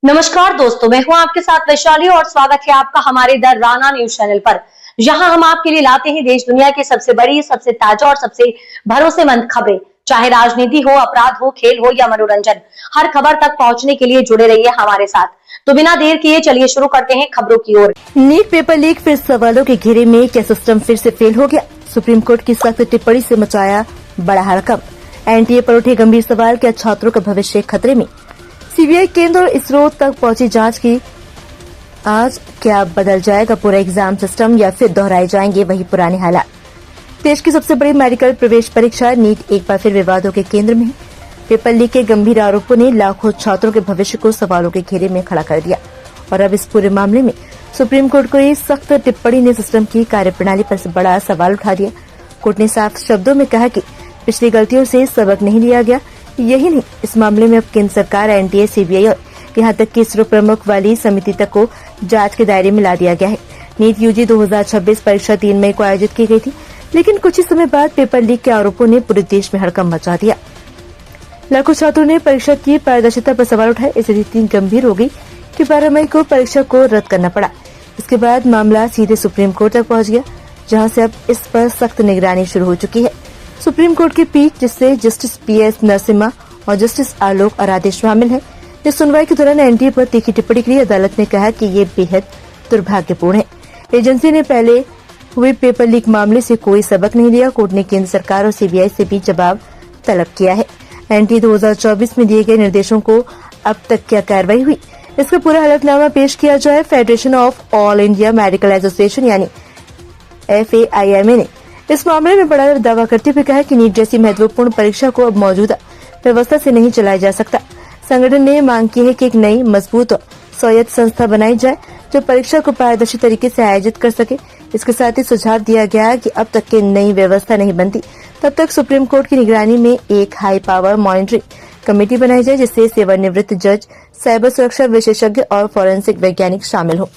नमस्कार दोस्तों, मैं हूं आपके साथ वैशाली और स्वागत है आपका हमारे द राना न्यूज चैनल पर। जहां हम आपके लिए लाते हैं देश दुनिया की सबसे बड़ी, सबसे ताजा और सबसे भरोसेमंद खबरें। चाहे राजनीति हो, अपराध हो, खेल हो या मनोरंजन, हर खबर तक पहुंचने के लिए जुड़े रहिए हमारे साथ। तो बिना देर किए चलिए शुरू करते हैं खबरों की ओर। नीट पेपर लीक फिर सवालों के घेरे में, क्या सिस्टम फिर से फेल हो गया? सुप्रीम कोर्ट की सख्त टिप्पणी से मचाया बड़ा हड़कंप। एनटीए पर उठे गंभीर सवाल, क्या छात्रों का भविष्य खतरे में? सीबीआई केंद्र और इसरो तक पहुंची जांच की आज, क्या बदल जाएगा पूरा एग्जाम सिस्टम या फिर दोहराए जाएंगे वही पुराने हालात? देश की सबसे बड़ी मेडिकल प्रवेश परीक्षा नीट एक बार फिर विवादों के केंद्र में है। पेपर लीक के गंभीर आरोपों ने लाखों छात्रों के भविष्य को सवालों के घेरे में खड़ा कर दिया और अब इस पूरे मामले में सुप्रीम कोर्ट को इस सख्त टिप्पणी ने सिस्टम की कार्यप्रणाली पर बड़ा सवाल उठा दिया। कोर्ट ने साफ शब्दों में कहा कि पिछली गलतियों से सबक नहीं लिया गया। यही नहीं, इस मामले में अब केंद्र सरकार, एनटीए, सीबीआई और यहां तक कि इसरो प्रमुख वाली समिति तक को जांच के दायरे में ला दिया गया है। नीट यूजी 2026 परीक्षा 3 मई को आयोजित की गई थी, लेकिन कुछ ही समय बाद पेपर लीक के आरोपों ने पूरे देश में हड़कंप मचा दिया। लाखों छात्रों ने परीक्षा की पारदर्शिता पर सवाल उठाए। स्थिति इतनी गंभीर हो गई कि 12 मई को परीक्षा को रद्द करना पड़ा। इसके बाद मामला सीधे सुप्रीम कोर्ट तक पहुंच गया, जहां से अब इस पर सख्त निगरानी शुरू हो चुकी है। सुप्रीम कोर्ट की पीठ, जिससे जस्टिस पीएस नरसिम्हा और जस्टिस आलोक आराधे शामिल है, इस सुनवाई के दौरान एनटीए पर तीखी टिप्पणी की। अदालत ने कहा कि ये बेहद दुर्भाग्यपूर्ण है। एजेंसी ने पहले हुए पेपर लीक मामले से कोई सबक नहीं लिया। कोर्ट ने केंद्र सरकार और सीबीआई से भी जवाब तलब किया है। एनटीए 2024 में दिए गए निर्देशों को अब तक क्या कार्रवाई हुई, इसका पूरा हलफनामा पेश किया जाए। Federation of all India medical association यानी FAIMA ने इस मामले में बड़ा दावा करते हुए कहा कि नीट जैसी महत्वपूर्ण परीक्षा को अब मौजूदा व्यवस्था से नहीं चलाया जा सकता। संगठन ने मांग की है कि एक नई, मजबूत और स्वायत्त संस्था बनाई जाए जो परीक्षा को पारदर्शी तरीके से आयोजित कर सके। इसके साथ ही सुझाव दिया गया कि अब तक की नई व्यवस्था नहीं बनती तब तक सुप्रीम कोर्ट की निगरानी में एक हाई पावर मॉनिटरिंग कमेटी बनाई जाए, जिससे सेवानिवृत्त जज, साइबर सुरक्षा विशेषज्ञ और फॉरेंसिक वैज्ञानिक शामिल हों।